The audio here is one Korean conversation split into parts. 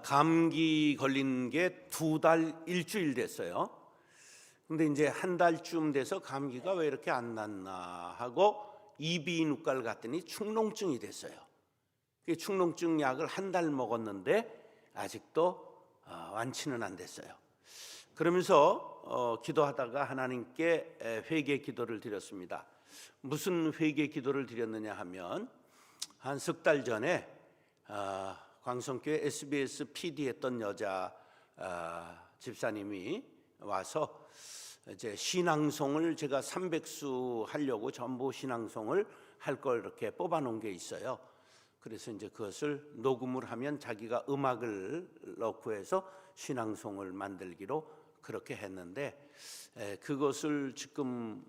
감기 걸린 게 2달, 일주일 됐어요. 근데 이제 한 달쯤 돼서 감기가 왜 이렇게 안 났나 하고 이비인후과를 갔더니 축농증이 됐어요. 그 축농증 약을 한 달 먹었는데 아직도 완치는 안 됐어요. 그러면서 기도하다가 하나님께 회개 기도를 드렸습니다. 무슨 회개 기도를 드렸느냐 하면 한 석 달 전에 광성교회 SBS PD 했던 여자 집사님이 와서 이제 신앙송을 제가 300수 하려고 전부 신앙송을 할 걸 이렇게 뽑아 놓은 게 있어요. 그래서 이제 그것을 녹음을 하면 자기가 음악을 넣고 해서 신앙송을 만들기로 그렇게 했는데 그것을 지금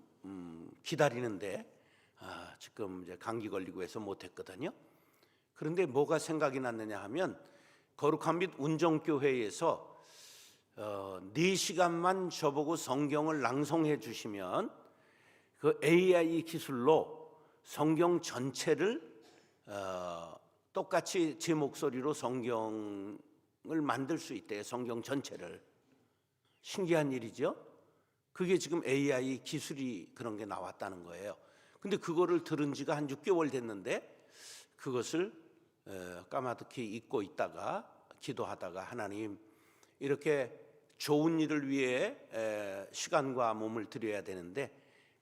기다리는데 지금 이제 감기 걸리고 해서 못 했거든요. 그런데 뭐가 생각이 났느냐 하면 거룩한 빛 운정교회에서 4시간만 저보고 성경을 낭송해 주시면 그 AI 기술로 성경 전체를 똑같이 제 목소리로 성경을 만들 수 있대요. 성경 전체를. 신기한 일이죠. 그게 지금 AI 기술이 그런 게 나왔다는 거예요. 근데 그거를 들은 지가 한 6개월 됐는데 그것을 까마득히 잊고 있다가 기도하다가 하나님 이렇게 좋은 일을 위해 시간과 몸을 들여야 되는데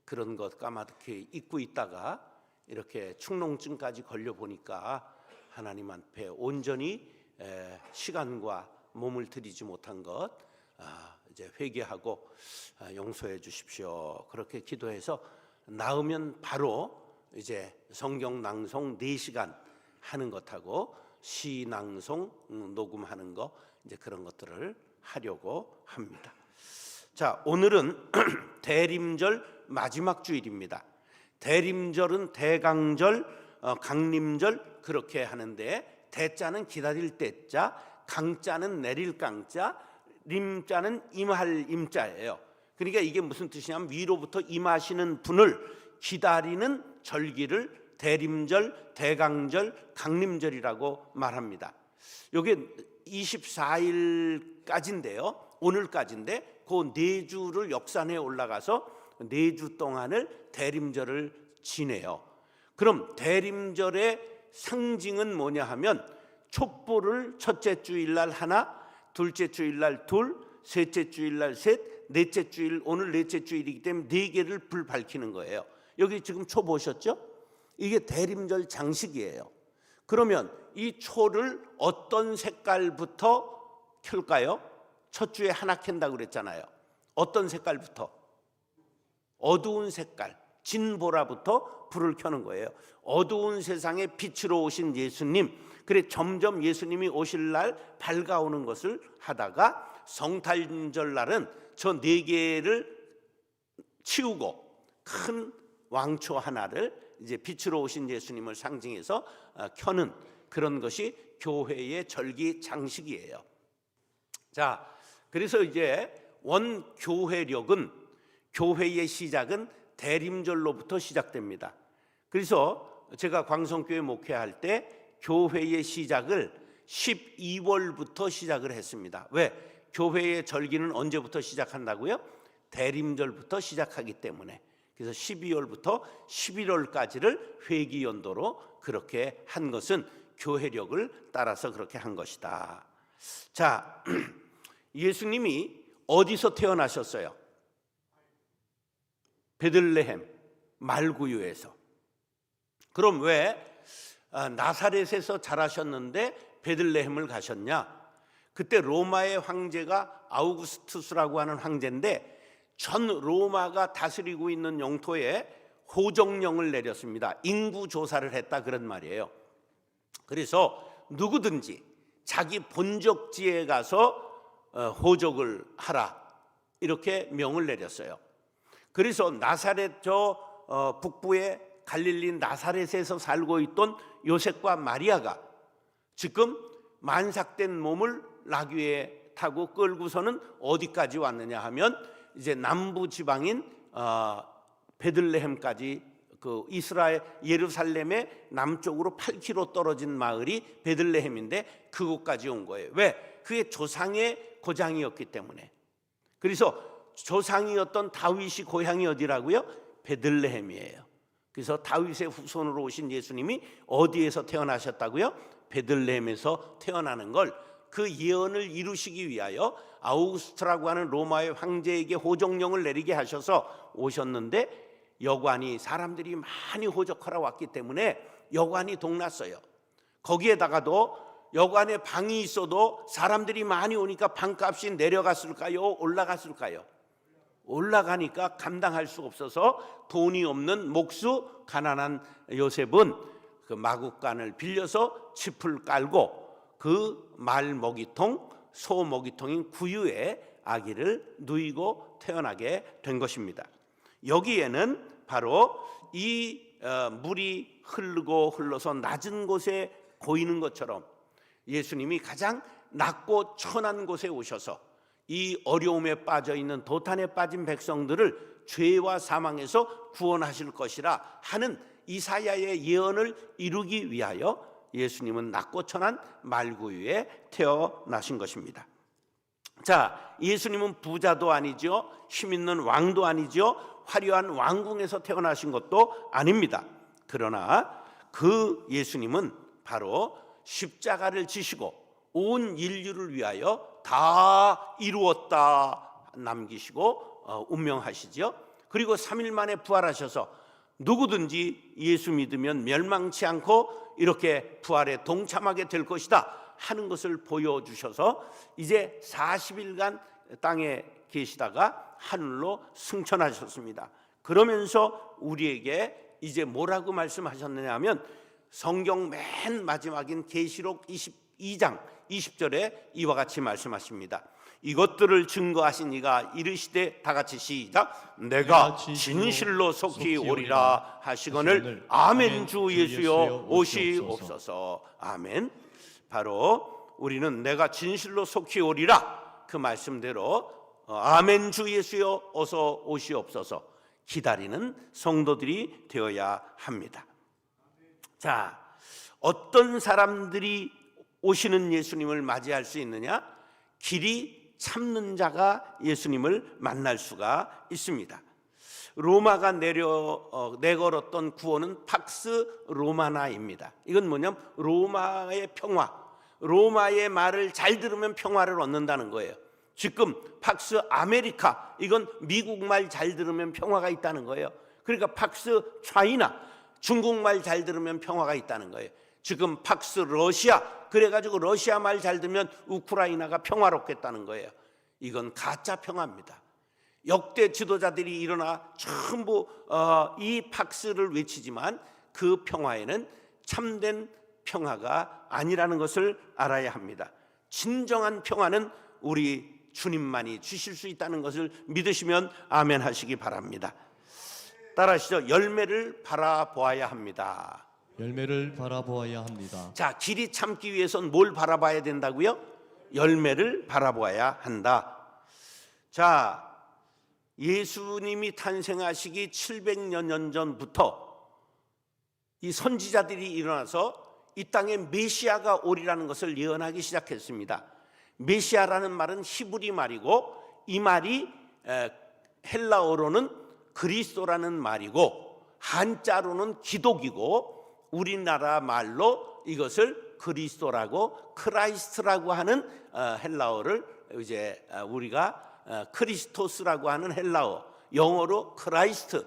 그런 것 까마득히 잊고 있다가 이렇게 축농증까지 걸려 보니까 하나님 앞에 온전히 시간과 몸을 들이지 못한 것 이제 회개하고 용서해 주십시오. 그렇게 기도해서 나으면 바로 이제 성경 낭송 4시간 하는 것하고 시 낭송 녹음하는 거 이제 그런 것들을 하려고 합니다. 자, 오늘은 대림절 마지막 주일입니다. 대림절은 대강절, 강림절 그렇게 하는데 대자는 기다릴 대자, 강자는 내릴 강자, 림자는 임할 임자예요. 그러니까 이게 무슨 뜻이냐면 위로부터 임하시는 분을 기다리는 절기를 대림절, 대강절, 강림절이라고 말합니다. 이게 24일까지인데요. 오늘까지인데 그 4주를 역산해 올라가서 4주 동안을 대림절을 지내요. 그럼 대림절의 상징은 뭐냐 하면 촛불을 첫째 주일날 하나, 둘째 주일날 둘, 셋째 주일날 셋, 넷째 주일, 오늘 넷째 주일이기 때문에 4개를 불 밝히는 거예요. 여기 지금 초 보셨죠? 이게 대림절 장식이에요. 그러면 이 초를 어떤 색깔부터 켤까요? 첫 주에 하나 켠다고 그랬잖아요. 어떤 색깔부터? 어두운 색깔, 진보라부터 불을 켜는 거예요. 어두운 세상에 빛으로 오신 예수님, 그래 점점 예수님이 오실 날 밝아오는 것을 하다가 성탄절 날은 저 4개를 치우고 큰 왕초 하나를 이제 빛으로 오신 예수님을 상징해서 켜는 그런 것이 교회의 절기 장식이에요. 자, 그래서 이제 원교회력은 교회의 시작은 대림절로부터 시작됩니다. 그래서 제가 광성교회 목회할 때 교회의 시작을 12월부터 시작을 했습니다. 왜? 교회의 절기는 언제부터 시작한다고요? 대림절부터 시작하기 때문에. 그래서 12월부터 11월까지를 회기연도로 그렇게 한 것은 교회력을 따라서 그렇게 한 것이다. 자, 예수님이 어디서 태어나셨어요? 베들레헴 말구유에서. 그럼 왜 나사렛에서 자라셨는데 베들레헴을 가셨냐? 그때 로마의 황제가 아우구스투스라고 하는 황제인데 전 로마가 다스리고 있는 영토에 호정령을 내렸습니다. 인구 조사를 했다 그런 말이에요. 그래서 누구든지 자기 본적지에 가서 호적을 하라 이렇게 명을 내렸어요. 그래서 나사렛 북부의 갈릴리 나사렛에서 살고 있던 요셉과 마리아가 지금 만삭된 몸을 나귀에 타고 끌고서는 어디까지 왔느냐 하면 이제 남부 지방인 베들레헴까지 그 이스라엘 예루살렘의 남쪽으로 8km 떨어진 마을이 베들레헴인데 그곳까지 온 거예요. 왜? 그게 조상의 고장이었기 때문에. 그래서 조상이었던 다윗이 고향이 어디라고요? 베들레헴이에요. 그래서 다윗의 후손으로 오신 예수님이 어디에서 태어나셨다고요? 베들레헴에서 태어나는 걸 그 예언을 이루시기 위하여 아우구스트라고 하는 로마의 황제에게 호종령을 내리게 하셔서 오셨는데, 여관이 사람들이 많이 호적하러 왔기 때문에 여관이 동났어요. 거기에다가도 여관에 방이 있어도 사람들이 많이 오니까 방값이 내려갔을까요? 올라갔을까요? 올라가니까 감당할 수 없어서 돈이 없는 목수 가난한 요셉은 그 마구간을 빌려서 짚을 깔고 그 말 먹이통, 소 먹이통인 구유에 아기를 누이고 태어나게 된 것입니다. 여기에는 바로 이 물이 흐르고 흘러서 낮은 곳에 고이는 것처럼 예수님이 가장 낮고 천한 곳에 오셔서 이 어려움에 빠져 있는 도탄에 빠진 백성들을 죄와 사망에서 구원하실 것이라 하는 이사야의 예언을 이루기 위하여 예수님은 낮고 천한 말구유에 태어나신 것입니다. 자, 예수님은 부자도 아니죠, 힘 있는 왕도 아니죠, 화려한 왕궁에서 태어나신 것도 아닙니다. 그러나 그 예수님은 바로 십자가를 지시고 온 인류를 위하여 다 이루었다 남기시고 운명하시죠. 그리고 3일 만에 부활하셔서 누구든지 예수 믿으면 멸망치 않고 이렇게 부활에 동참하게 될 것이다 하는 것을 보여주셔서 이제 40일간 땅에 계시다가 하늘로 승천하셨습니다. 그러면서 우리에게 이제 뭐라고 말씀하셨느냐 하면, 성경 맨 마지막인 계시록 22장 20절에 이와 같이 말씀하십니다. 이것들을 증거하신 이가 이르시되, 다 같이 시작, 내가 진실로 속히 오리라 하시거늘 아멘. 주 예수여 오시옵소서. 아멘. 바로 우리는 내가 진실로 속히 오리라 그 말씀대로 아멘 주 예수여 어서 오시옵소서 기다리는 성도들이 되어야 합니다. 자, 어떤 사람들이 오시는 예수님을 맞이할 수 있느냐? 길이 참는 자가 예수님을 만날 수가 있습니다. 로마가 내걸었던 구호는 팍스 로마나입니다. 이건 뭐냐면 로마의 평화, 로마의 말을 잘 들으면 평화를 얻는다는 거예요. 지금 팍스 아메리카, 이건 미국 말 잘 들으면 평화가 있다는 거예요. 그러니까 팍스 차이나, 중국말 잘 들으면 평화가 있다는 거예요. 지금 팍스 러시아, 그래가지고 러시아 말 잘 들으면 우크라이나가 평화롭겠다는 거예요. 이건 가짜 평화입니다. 역대 지도자들이 일어나 전부 이 팍스를 외치지만 그 평화에는 참된 평화가 아니라는 것을 알아야 합니다. 진정한 평화는 우리 주님만이 주실 수 있다는 것을 믿으시면 아멘 하시기 바랍니다. 따라하시죠. 열매를 바라보아야 합니다. 열매를 바라보아야 합니다. 자, 길이 참기 위해서는 뭘 바라봐야 된다고요? 열매를 바라보아야 한다. 자, 예수님이 탄생하시기 700년 전부터 이 선지자들이 일어나서 이 땅에 메시아가 오리라는 것을 예언하기 시작했습니다. 메시아라는 말은 히브리 말이고, 이 말이 헬라어로는 그리스도라는 말이고, 한자로는 기독이고, 우리나라 말로 이것을 그리스도라고, 크라이스트라고 하는 헬라어를 이제 우리가 크리스토스라고 하는 헬라어, 영어로 크라이스트,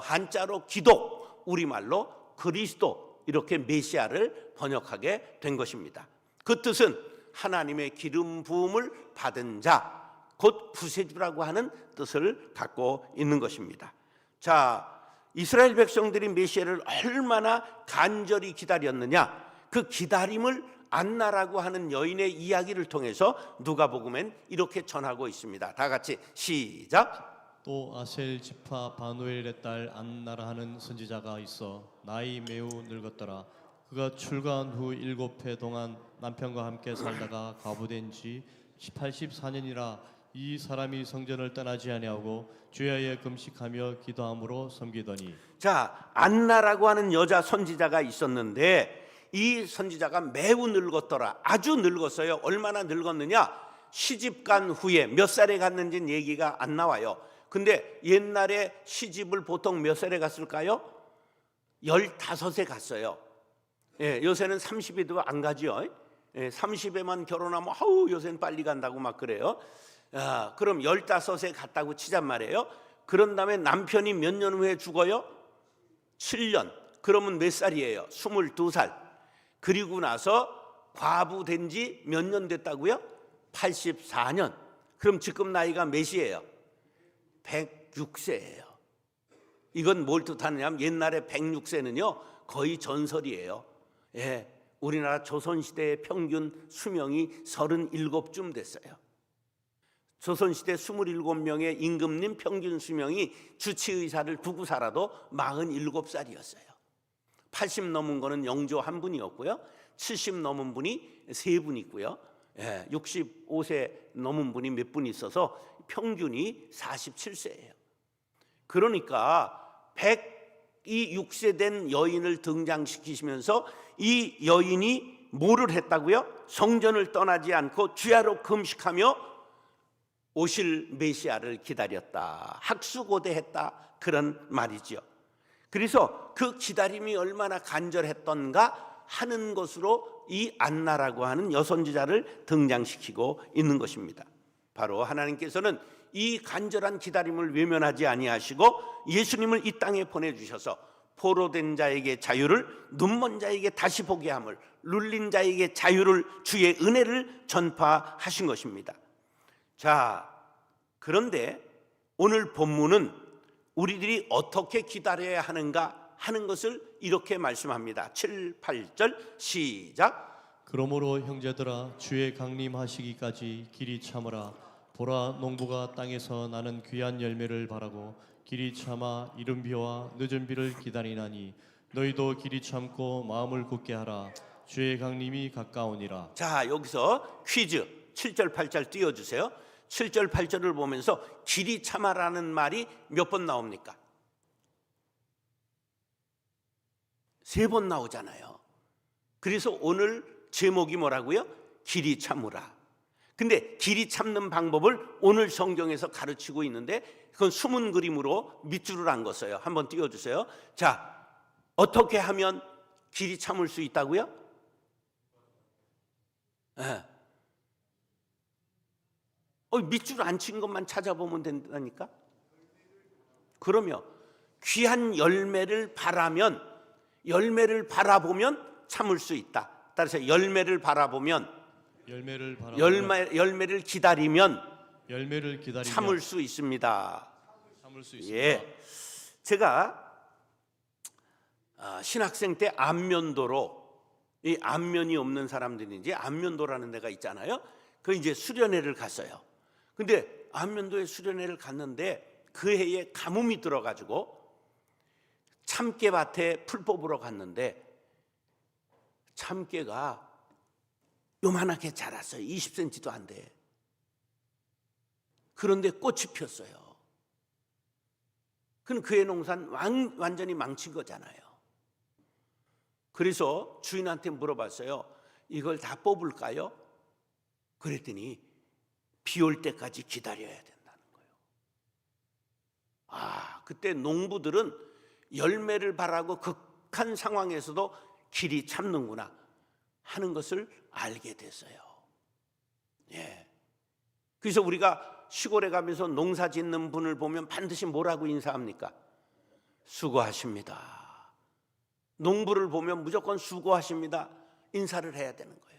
한자로 기독, 우리말로 그리스도, 이렇게 메시아를 번역하게 된 것입니다. 그 뜻은 하나님의 기름 부음을 받은 자, 곧 구세주라고 하는 뜻을 갖고 있는 것입니다. 자, 이스라엘 백성들이 메시아를 얼마나 간절히 기다렸느냐, 그 기다림을 안나라고 하는 여인의 이야기를 통해서 누가복음엔 이렇게 전하고 있습니다. 다 같이 시작. 또 아셀 지파 바누엘의 딸 안나라 하는 선지자가 있어 나이 매우 늙었더라. 그가 출가한 후 7해 동안 남편과 함께 살다가 과부된 지 84년이라 이 사람이 성전을 떠나지 아니하고 주야에 금식하며 기도함으로 섬기더니. 자, 안나라고 하는 여자 선지자가 있었는데 이 선지자가 매우 늙었더라. 아주 늙었어요. 얼마나 늙었느냐? 시집간 후에 몇 살에 갔는지는 얘기가 안 나와요. 근데 옛날에 시집을 보통 몇 살에 갔을까요? 15에 갔어요. 예, 요새는 30에도 안 가죠. 예, 30에만 결혼하면 요새는 빨리 간다고 막 그래요. 그럼 15에 갔다고 치잔 말이에요. 그런 다음에 남편이 몇 년 후에 죽어요? 7년. 그러면 몇 살이에요? 22살. 그리고 나서 과부 된 지 몇 년 됐다고요? 84년. 그럼 지금 나이가 몇이에요? 106세예요. 이건 뭘 뜻하느냐면 옛날에 106세는요 거의 전설이에요. 예, 우리나라 조선시대의 평균 수명이 37쯤 됐어요. 조선시대 27명의 임금님 평균 수명이 주치의사를 두고 살아도 47살이었어요. 80 넘은 거는 영조 한 분이었고요, 70 넘은 분이 세 분 있고요, 65세 넘은 분이 몇 분 있어서 평균이 47세예요. 그러니까 106세 된 여인을 등장시키시면서 이 여인이 뭐를 했다고요? 성전을 떠나지 않고 주야로 금식하며 오실 메시아를 기다렸다, 학수고대했다, 그런 말이죠. 그래서 그 기다림이 얼마나 간절했던가 하는 것으로 이 안나라고 하는 여선지자를 등장시키고 있는 것입니다. 바로 하나님께서는 이 간절한 기다림을 외면하지 아니하시고 예수님을 이 땅에 보내주셔서 포로된 자에게 자유를, 눈먼 자에게 다시 보게 함을, 눌린 자에게 자유를, 주의 은혜를 전파하신 것입니다. 자, 그런데 오늘 본문은 우리들이 어떻게 기다려야 하는가 하는 것을 이렇게 말씀합니다. 7, 8절 시작. 그러므로 형제들아, 주의 강림하시기까지 길이 참으라. 보라, 농부가 땅에서 나는 귀한 열매를 바라고 길이 참아 이른 비와 늦은 비를 기다리나니 너희도 길이 참고 마음을 굳게 하라. 주의 강림이 가까우니라. 자, 여기서 퀴즈 7절 8절 띄워주세요. 7절 8절을 보면서 길이 참아라는 말이 몇 번 나옵니까? 3번 나오잖아요. 그래서 오늘 제목이 뭐라고요? 길이 참으라. 근데 길이 참는 방법을 오늘 성경에서 가르치고 있는데 그건 숨은 그림으로 밑줄을 안 걷어요. 한번 띄워주세요. 자, 어떻게 하면 길이 참을 수 있다고요? 밑줄 안 친 것만 찾아보면 된다니까. 그러면 귀한 열매를 바라면, 열매를 바라보면 참을 수 있다. 따라서 열매를 바라보면, 열매를 기다리면 참을 수 있습니다. 예, 제가 신학생 때 안면도로, 이 안면이 없는 사람들인지 안면도라는 데가 있잖아요. 그 이제 수련회를 갔어요. 근데 안면도에 수련회를 갔는데 그 해에 가뭄이 들어가지고 참깨밭에 풀 뽑으러 갔는데 참깨가 요만하게 자랐어요. 20cm도 안 돼. 그런데 꽃이 폈어요. 그럼 그의 농사는 완전히 망친 거잖아요. 그래서 주인한테 물어봤어요. 이걸 다 뽑을까요? 그랬더니 비 올 때까지 기다려야 된다는 거예요. 그때 농부들은 열매를 바라고 극한 상황에서도 길이 참는구나 하는 것을 알게 됐어요. 예. 그래서 우리가 시골에 가면서 농사 짓는 분을 보면 반드시 뭐라고 인사합니까? 수고하십니다. 농부를 보면 무조건 수고하십니다. 인사를 해야 되는 거예요.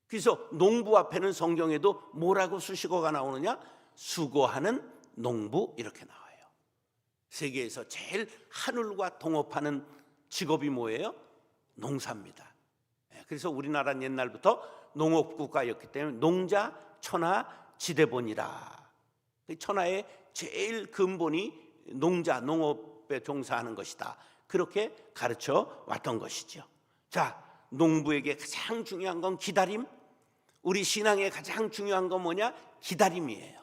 그래서 농부 앞에는 성경에도 뭐라고 수식어가 나오느냐? 수고하는 농부, 이렇게 나와요. 세계에서 제일 하늘과 동업하는 직업이 뭐예요? 농사입니다. 그래서 우리나라는 옛날부터 농업국가였기 때문에 농자, 천하, 지대본이라. 천하의 제일 근본이 농자, 농업에 종사하는 것이다. 그렇게 가르쳐 왔던 것이죠. 자, 농부에게 가장 중요한 건 기다림. 우리 신앙의 가장 중요한 건 뭐냐? 기다림이에요.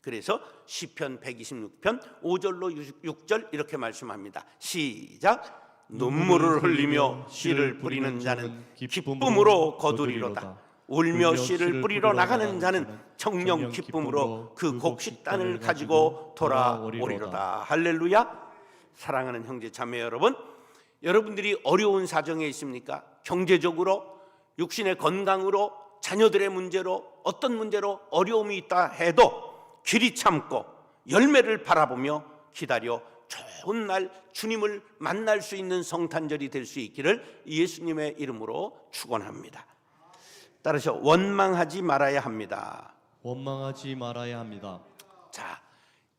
그래서 시편 126편 5절로 6절 이렇게 말씀합니다. 시작. 눈물을 흘리며 씨를 뿌리는 자는 기쁨으로 거두리로다. 울며 씨를 뿌리러 나가는 자는 정령 기쁨으로 그 곡식단을 가지고 돌아오리로다. 할렐루야. 사랑하는 형제 자매 여러분, 여러분들이 어려운 사정에 있습니까? 경제적으로, 육신의 건강으로, 자녀들의 문제로, 어떤 문제로 어려움이 있다 해도 길이 참고 열매를 바라보며 기다려 좋은 날 주님을 만날 수 있는 성탄절이 될 수 있기를 예수님의 이름으로 축원합니다. 따라서 원망하지 말아야 합니다. 원망하지 말아야 합니다. 자,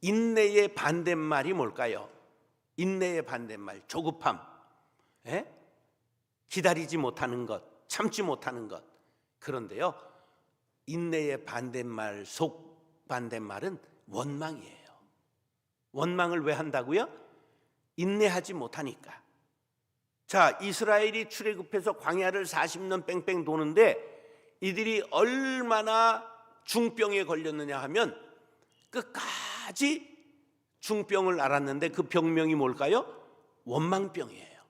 인내의 반대말이 뭘까요? 인내의 반대말, 조급함, 기다리지 못하는 것, 참지 못하는 것. 그런데요, 인내의 반대말, 속 반대말은 원망이에요. 원망을 왜 한다고요? 인내하지 못하니까. 자, 이스라엘이 출애굽해서 광야를 40년 뺑뺑 도는데 이들이 얼마나 중병에 걸렸느냐 하면 끝까지 중병을 앓았는데 그 병명이 뭘까요? 원망병이에요.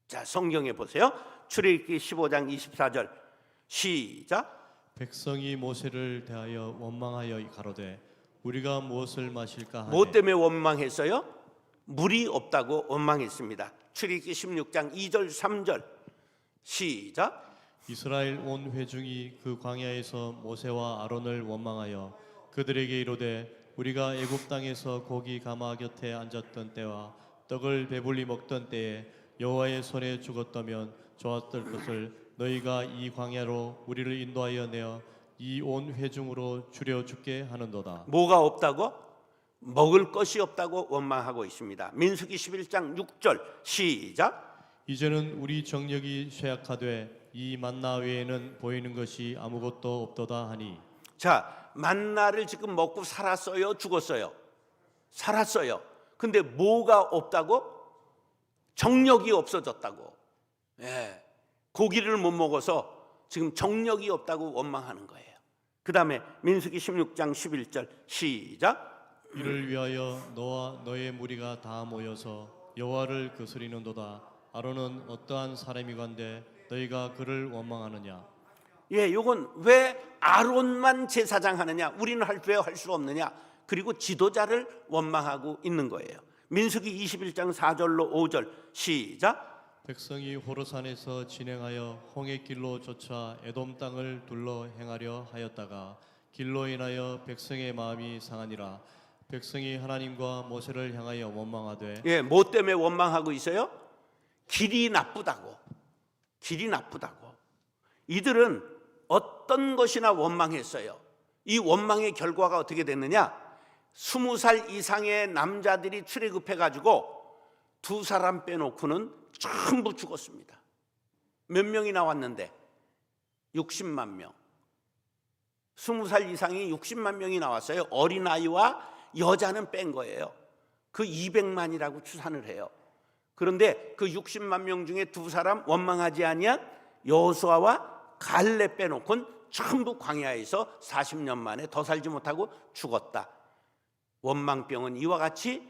자, 성경에 보세요. 출애굽기 15장 24절 시작. 백성이 모세를 대하여 원망하여 가로되 우리가 무엇을 마실까 하네. 뭐 때문에 원망했어요? 물이 없다고 원망했습니다. 출애굽기 16장 2절 3절 시작. 이스라엘 온 회중이 그 광야에서 모세와 아론을 원망하여 그들에게 이르되 우리가 애굽 땅에서 고기 가마 곁에 앉았던 때와 떡을 배불리 먹던 때에 여호와의 손에 죽었다면 좋았을 것을 너희가 이 광야로 우리를 인도하여 내어 이 온 회중으로 줄여 죽게 하는도다. 뭐가 없다고? 먹을 것이 없다고 원망하고 있습니다. 민수기 11장 6절 시작. 이제는 우리 정력이 쇠약하되 이 만나 외에는 보이는 것이 아무것도 없도다 하니. 자, 만나를 지금 먹고 살았어요? 죽었어요? 살았어요. 근데 뭐가 없다고? 정력이 없어졌다고. 고기를 못 먹어서 지금 정력이 없다고 원망하는 거예요. 그 다음에 민수기 16장 11절 시작. 이를 위하여 너와 너의 무리가 다 모여서 여호와를 거스리는도다. 아론은 어떠한 사람이건데 너희가 그를 원망하느냐. 이건 왜 아론만 제사장 하느냐? 우리는 왜 할 수 없느냐? 그리고 지도자를 원망하고 있는 거예요. 민수기 21장 4절로 5절 시작. 백성이 호르산에서 진행하여 홍해길로 쫓아 에돔 땅을 둘러 행하려 하였다가 길로 인하여 백성의 마음이 상하니라. 백성이 하나님과 모세를 향하여 원망하되. 뭐 때문에 원망하고 있어요? 길이 나쁘다고. 길이 나쁘다고. 이들은 어떤 것이나 원망했어요. 이 원망의 결과가 어떻게 됐느냐? 20살 이상의 남자들이 출애굽해가지고 2사람 빼놓고는 전부 죽었습니다. 몇 명이 나왔는데? 60만 명. 20살 이상이 60만 명이 나왔어요. 어린아이와 여자는 뺀 거예요. 그 200만이라고 추산을 해요. 그런데 그 60만 명 중에 2사람 원망하지 아니한 여호수아와 갈렙 빼놓고는 전부 광야에서 40년 만에 더 살지 못하고 죽었다. 원망병은 이와 같이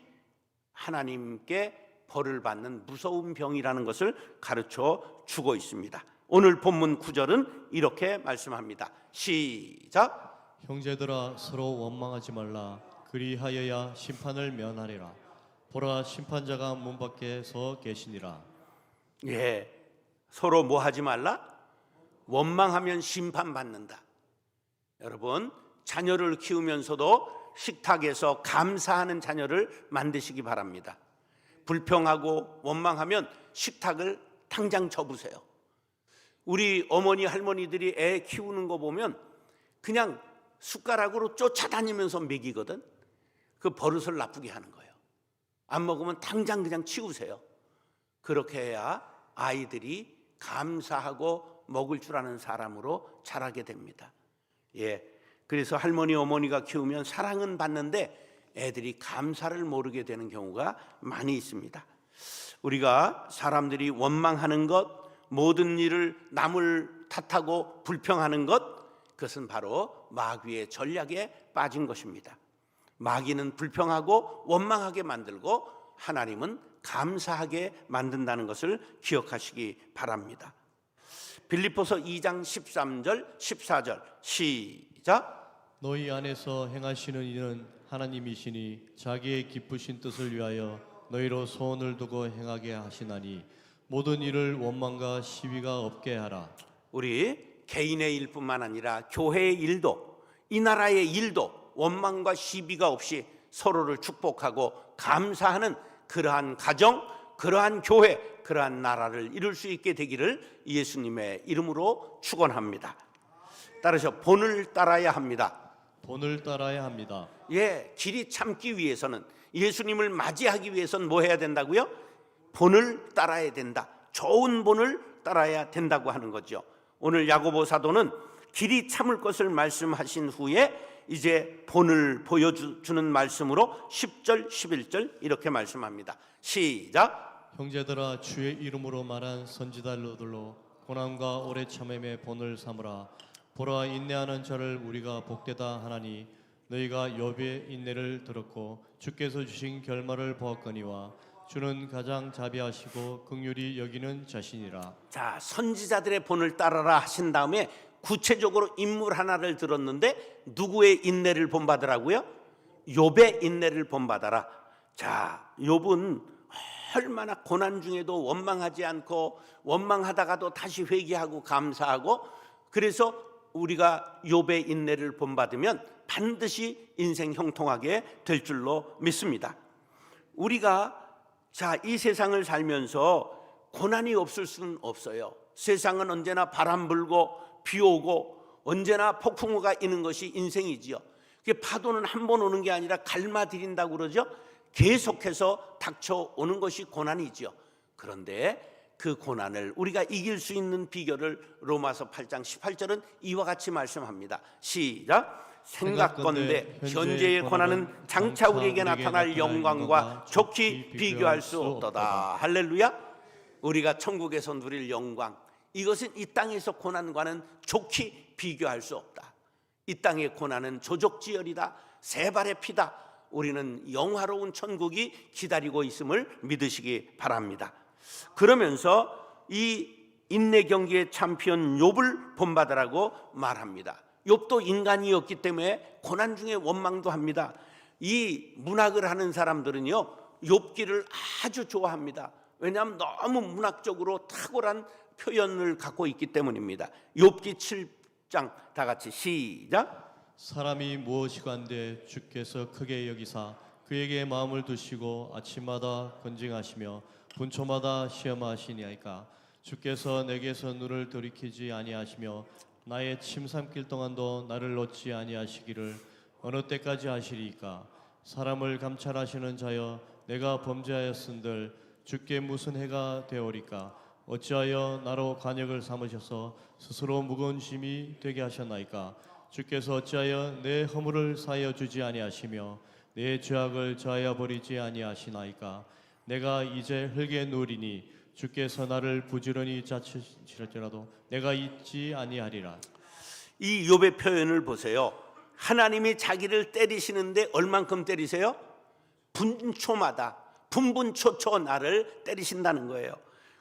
하나님께 벌을 받는 무서운 병이라는 것을 가르쳐 주고 있습니다. 오늘 본문 9절은 이렇게 말씀합니다. 시작. 형제들아 서로 원망하지 말라. 그리하여야 심판을 면하리라. 보라 심판자가 문 밖에 서 계시니라. 서로 뭐 하지 말라? 원망하면 심판받는다. 여러분, 자녀를 키우면서도 식탁에서 감사하는 자녀를 만드시기 바랍니다. 불평하고 원망하면 식탁을 당장 접으세요. 우리 어머니 할머니들이 애 키우는 거 보면 그냥 숟가락으로 쫓아다니면서 먹이거든. 그 버릇을 나쁘게 하는 거예요. 안 먹으면 당장 그냥 치우세요. 그렇게 해야 아이들이 감사하고 먹을 줄 아는 사람으로 자라게 됩니다. 그래서 할머니 어머니가 키우면 사랑은 받는데 애들이 감사를 모르게 되는 경우가 많이 있습니다. 우리가 사람들이 원망하는 것, 모든 일을 남을 탓하고 불평하는 것, 그것은 바로 마귀의 전략에 빠진 것입니다. 마귀는 불평하고 원망하게 만들고 하나님은 감사하게 만든다는 것을 기억하시기 바랍니다. 빌립보서 2장 13절 14절 시작. 너희 안에서 행하시는 이는 하나님이시니 자기의 기쁘신 뜻을 위하여 너희로 소원을 두고 행하게 하시나니 모든 일을 원망과 시비가 없게 하라. 우리 개인의 일뿐만 아니라 교회의 일도 이 나라의 일도 원망과 시비가 없이 서로를 축복하고 감사하는 그러한 가정, 그러한 교회, 그러한 나라를 이룰 수 있게 되기를 예수님의 이름으로 축원합니다. 따라서 본을 따라야 합니다. 본을 따라야 합니다. 예, 길이 참기 위해서는, 예수님을 맞이하기 위해서는 뭐 해야 된다고요? 본을 따라야 된다. 좋은 본을 따라야 된다고 하는 거죠. 오늘 야고보 사도는 길이 참을 것을 말씀하신 후에 이제 본을 보여주는 말씀으로 10절 11절 이렇게 말씀합니다. 시작. 형제들아, 주의 이름으로 말한 선지자들로 고난과 오래 참음의 본을 삼으라. 보라, 인내하는 자를 우리가 복되다 하나니 너희가 욥의 인내를 들었고 주께서 주신 결말을 보았거니와 주는 가장 자비하시고 긍휼히 여기는 자신이라. 자, 선지자들의 본을 따라라 하신 다음에 구체적으로 인물 하나를 들었는데 누구의 인내를 본받으라고요? 욥의 인내를 본받아라. 자, 욥은 얼마나 고난 중에도 원망하지 않고 원망하다가도 다시 회개하고 감사하고, 그래서 우리가 욥의 인내를 본받으면 반드시 인생 형통하게 될 줄로 믿습니다. 우리가 이 세상을 살면서 고난이 없을 수는 없어요. 세상은 언제나 바람 불고 비 오고 언제나 폭풍우가 있는 것이 인생이지요. 파도는 한 번 오는 게 아니라 갈마들인다고 그러죠. 계속해서 닥쳐오는 것이 고난이지요. 그런데 그 고난을 우리가 이길 수 있는 비결을 로마서 8장 18절은 이와 같이 말씀합니다. 시작. 생각건대 현재의 고난은 장차 우리에게 나타날 영광과 좋게 비교할 수 없도다. 할렐루야. 우리가 천국에서 누릴 영광, 이것은 이 땅에서 고난과는 좋게 비교할 수 없다. 이 땅의 고난은 조족지혈이다, 새발의 피다. 우리는 영화로운 천국이 기다리고 있음을 믿으시기 바랍니다. 그러면서 이 인내 경기의 챔피언 욥을 본받으라고 말합니다. 욥도 인간이었기 때문에 고난 중에 원망도 합니다. 이 문학을 하는 사람들은요, 욥기를 아주 좋아합니다. 왜냐하면 너무 문학적으로 탁월한 표현을 갖고 있기 때문입니다. 욥기 7장 다 같이 시작. 사람이 무엇이간데 주께서 크게 여기사 그에게 마음을 두시고 아침마다 건징하시며 분초마다 시험하시니이까. 주께서 내게서 눈을 돌이키지 아니하시며 나의 침 삼킬 동안도 나를 놓지 아니하시기를 어느 때까지 하시리이까. 사람을 감찰하시는 자여, 내가 범죄하였은들 주께 무슨 해가 되오리까. 어찌하여 나로 관역을 삼으셔서 스스로 무거운 짐이 되게 하셨나이까. 주께서 어찌하여 내 허물을 사하여 주지 아니하시며 내 죄악을 저하여 버리지 아니하시나이까. 내가 이제 흙에 누우리니 주께서 나를 부지런히 자치실지라도 내가 잊지 아니하리라. 이 욥의 표현을 보세요. 하나님이 자기를 때리시는데 얼만큼 때리세요? 분초마다 분분초초 나를 때리신다는 거예요.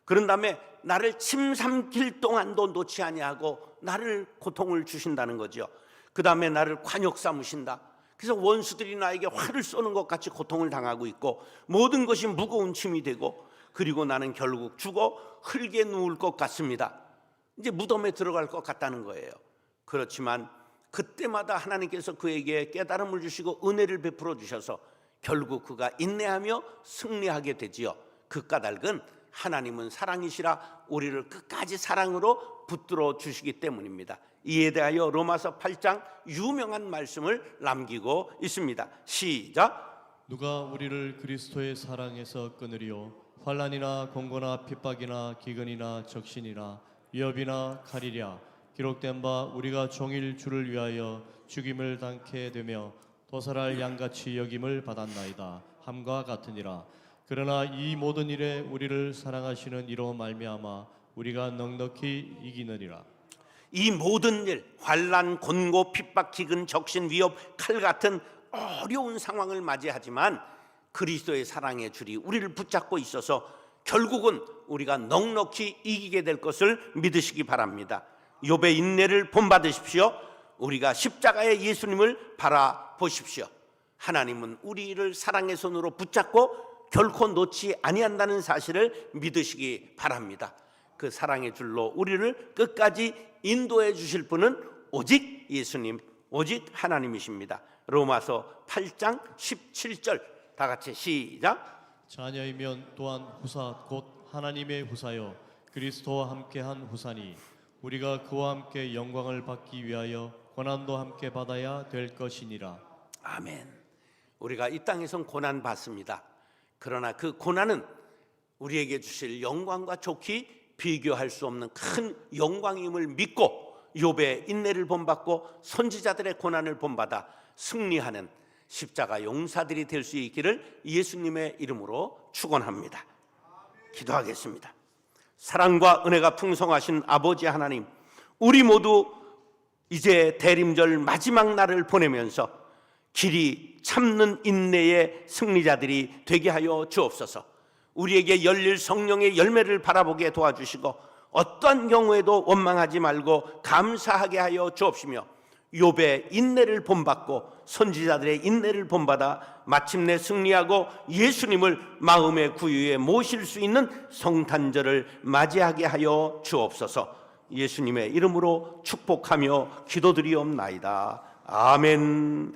그런 다음에 나를 침 삼킬 동안도 놓지 아니하고 나를 고통을 주신다는 거죠. 그 다음에 나를 관역 삼으신다. 그래서 원수들이 나에게 화를 쏘는 것 같이 고통을 당하고 있고 모든 것이 무거운 짐이 되고, 그리고 나는 결국 죽어 흙에 누울 것 같습니다. 이제 무덤에 들어갈 것 같다는 거예요. 그렇지만 그때마다 하나님께서 그에게 깨달음을 주시고 은혜를 베풀어 주셔서 결국 그가 인내하며 승리하게 되지요. 그 까닭은 하나님은 사랑이시라 우리를 끝까지 사랑으로 붙들어 주시기 때문입니다. 이에 대하여 로마서 8장 유명한 말씀을 남기고 있습니다. 시작. 누가 우리를 그리스도의 사랑에서 끊으리요. 환난이나 공고나 핍박이나 기근이나 적신이나 위협이나 칼이랴. 기록된 바 우리가 종일 주를 위하여 죽임을 당케 되며 도살할 양같이 여김을 받았나이다 함과 같으니라. 그러나 이 모든 일에 우리를 사랑하시는 이로 말미암아 우리가 넉넉히 이기느니라. 이 모든 일, 환난, 곤고, 핍박, 기근, 적신, 위협, 칼 같은 어려운 상황을 맞이하지만 그리스도의 사랑의 줄이 우리를 붙잡고 있어서 결국은 우리가 넉넉히 이기게 될 것을 믿으시기 바랍니다. 욥의 인내를 본받으십시오. 우리가 십자가의 예수님을 바라보십시오. 하나님은 우리를 사랑의 손으로 붙잡고 결코 놓지 아니한다는 사실을 믿으시기 바랍니다. 그 사랑의 줄로 우리를 끝까지 인도해 주실 분은 오직 예수님, 오직 하나님이십니다. 로마서 8장 17절 다 같이 시작. 자녀이면 또한 후사 곧 하나님의 후사여 그리스도와 함께한 후사니 우리가 그와 함께 영광을 받기 위하여 고난도 함께 받아야 될 것이니라. 아멘. 우리가 이 땅에선 고난 받습니다. 그러나 그 고난은 우리에게 주실 영광과 좋게 비교할 수 없는 큰 영광임을 믿고 욥의 인내를 본받고 선지자들의 고난을 본받아 승리하는 십자가 용사들이 될 수 있기를 예수님의 이름으로 축원합니다. 기도하겠습니다. 사랑과 은혜가 풍성하신 아버지 하나님, 우리 모두 이제 대림절 마지막 날을 보내면서 길이 참는 인내의 승리자들이 되게 하여 주옵소서. 우리에게 열릴 성령의 열매를 바라보게 도와주시고 어떤 경우에도 원망하지 말고 감사하게 하여 주옵시며 욥의 인내를 본받고 선지자들의 인내를 본받아 마침내 승리하고 예수님을 마음의 구유에 모실 수 있는 성탄절을 맞이하게 하여 주옵소서. 예수님의 이름으로 축복하며 기도드리옵나이다. 아멘.